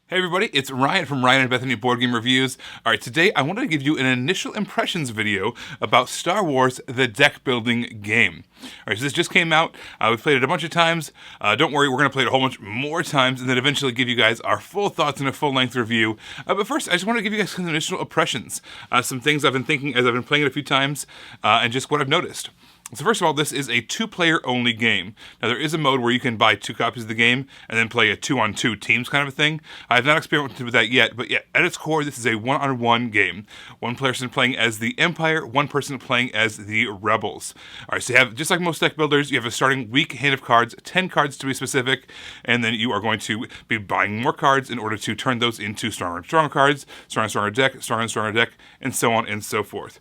Hey everybody, it's Ryan from Ryan and Bethany Board Game Reviews. Alright, today I wanted to give you an initial impressions video about Star Wars, the deck building game. Alright, so this just came out. We've played it a bunch of times. Don't worry, we're going to play it a whole bunch more times and then eventually give you guys our full thoughts in a full-length review. But first, I just want to give you guys some initial impressions. Some things I've been thinking as I've been playing it a few times, and just what I've noticed. So first of all, this is a two-player only game. Now there is a mode where you can buy 2 copies of the game and then play a 2-on-2 teams kind of a thing. I have not experimented with that yet, but yeah, at its core, this is a one-on-one game. One person playing as the Empire, one person playing as the Rebels. All right, so you have, just like most deck builders, you have a starting weak hand of cards, 10 cards to be specific, and then you are going to be buying more cards in order to turn those into stronger and stronger cards, stronger and stronger deck, stronger and stronger deck, and so on and so forth.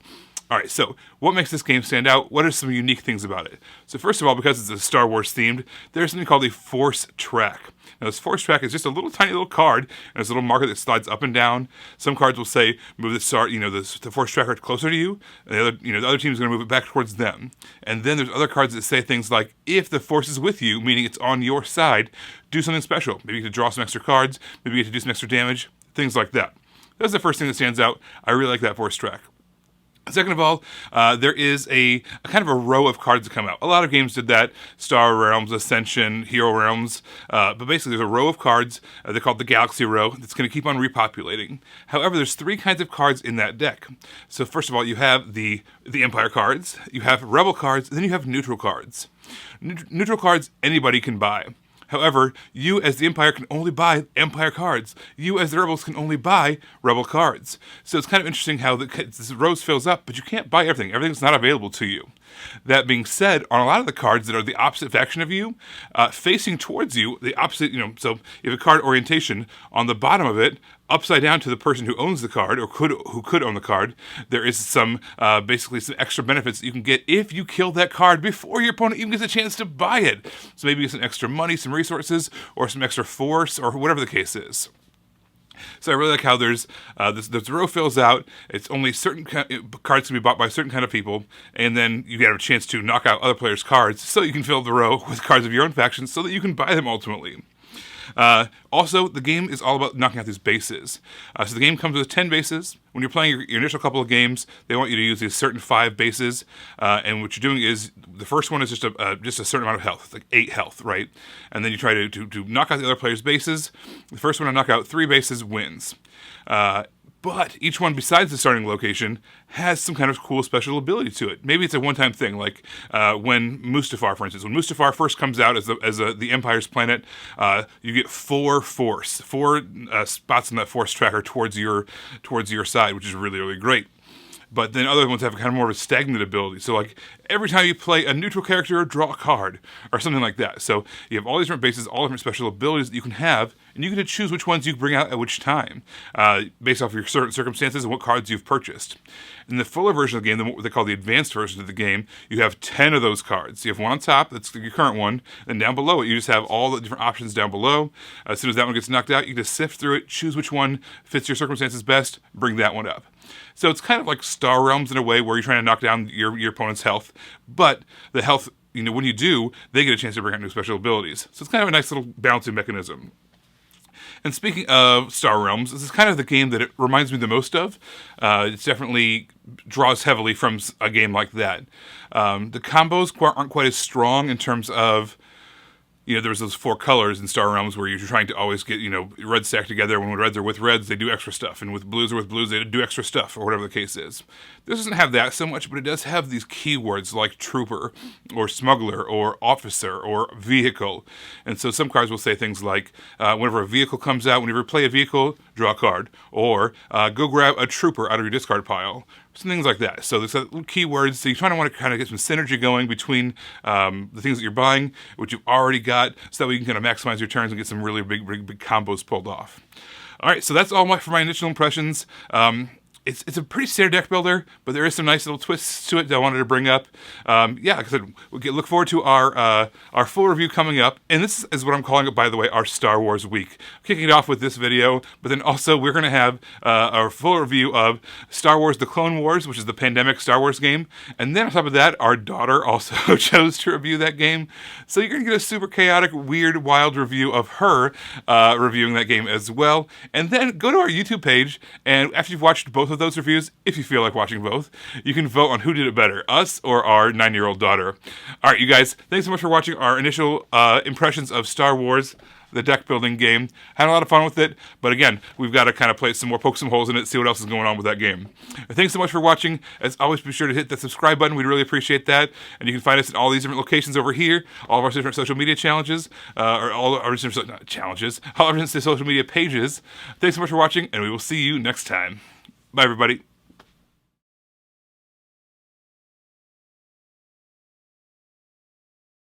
All right, so what makes this game stand out? What are some unique things about it? So first of all, because it's a Star Wars themed, there's something called a force track. Now this force track is just a little tiny little card, and there's a little marker that slides up and down. Some cards will say move the force tracker closer to you, and the other team is going to move it back towards them. And then there's other cards that say things like, if the force is with you, meaning it's on your side, do something special. Maybe you get to draw some extra cards, maybe you get to do some extra damage, things like that. That's the first thing that stands out. I really like that force track. Second of all, there is a kind of a row of cards that come out. A lot of games did that, Star Realms, Ascension, Hero Realms, but basically there's a row of cards, they're called the Galaxy Row, that's going to keep on repopulating. However, there's 3 kinds of cards in that deck. So first of all, you have the Empire cards, you have Rebel cards, and then you have neutral cards. Neutral cards anybody can buy. However, you as the Empire can only buy Empire cards. You as the Rebels can only buy Rebel cards. So it's kind of interesting how this row fills up, but you can't buy everything. Everything's not available to you. That being said, on a lot of the cards that are the opposite faction of you, facing towards you, the opposite, so you have a card orientation, on the bottom of it, upside down to the person who owns the card, or who could own the card, there is some, basically some extra benefits that you can get if you kill that card before your opponent even gets a chance to buy it. So maybe you get some extra money, some resources, or some extra force, or whatever the case is. So I really like how there's this row fills out. It's only certain cards can be bought by certain kind of people, and then you get a chance to knock out other players' cards, so you can fill the row with cards of your own faction, so that you can buy them ultimately. Also, the game is all about knocking out these bases. So the game comes with 10 bases. When you're playing your initial couple of games, they want you to use these certain 5 bases, and what you're doing is, the first one is just a certain amount of health, like 8 health, right? And then you try to knock out the other player's bases. The first one to knock out 3 bases wins. But each one besides the starting location has some kind of cool special ability to it. Maybe it's a one-time thing, like when Mustafar, for instance. When Mustafar first comes out as the Empire's planet, you get 4 force, 4 spots on that force tracker towards your side, which is really, really great. But then other ones have kind of more of a stagnant ability. So like every time you play a neutral character, draw a card, or something like that. So you have all these different bases, all different special abilities that you can have, and you get to choose which ones you bring out at which time, based off of your certain circumstances and what cards you've purchased. In the fuller version of the game, what they call the advanced version of the game, you have 10 of those cards. You have one on top, that's your current one, and down below it, you just have all the different options down below. As soon as that one gets knocked out, you just sift through it, choose which one fits your circumstances best, bring that one up. So it's kind of like Star Realms in a way where you're trying to knock down your opponent's health, but the health, when you do, they get a chance to bring out new special abilities. So it's kind of a nice little balancing mechanism. And speaking of Star Realms, this is kind of the game that it reminds me the most of. It definitely draws heavily from a game like that. The combos aren't quite as strong in terms of, there's those 4 colors in Star Realms where you're trying to always get, reds stacked together. When reds are with reds, they do extra stuff. And with blues are with blues, they do extra stuff, or whatever the case is. This doesn't have that so much, but it does have these keywords like trooper, or smuggler, or officer, or vehicle. And so some cards will say things like, whenever a vehicle comes out, whenever you play a vehicle, draw a card. Or, go grab a trooper out of your discard pile. Some things like that. So there's little keywords. So you kind of want to kind of get some synergy going between the things that you're buying, which you've already got, so that way you can kind of maximize your turns and get some really big combos pulled off. All right, so that's all for my initial impressions. it's a pretty standard deck builder, but there is some nice little twists to it that I wanted to bring up. Yeah, like I said, look forward to our full review coming up. And this is what I'm calling it, by the way, our Star Wars week. Kicking it off with this video, but then also we're going to have our full review of Star Wars The Clone Wars, which is the pandemic Star Wars game. And then on top of that, our daughter also chose to review that game. So you're going to get a super chaotic, weird, wild review of her reviewing that game as well. And then go to our YouTube page, and after you've watched both of those reviews, if you feel like watching both, you can vote on who did it better, us or our 9-year-old daughter. All right, you guys, thanks so much for watching our initial impressions of Star Wars, the deck building game. Had a lot of fun with it, but again, we've got to kind of play some more, poke some holes in it, see what else is going on with that game. Thanks so much for watching. As always, be sure to hit that subscribe button. We'd really appreciate that. And you can find us in all these different locations over here, all of our different social media challenges, or all our different all our different social media pages. Thanks so much for watching, and we will see you next time. Bye, everybody.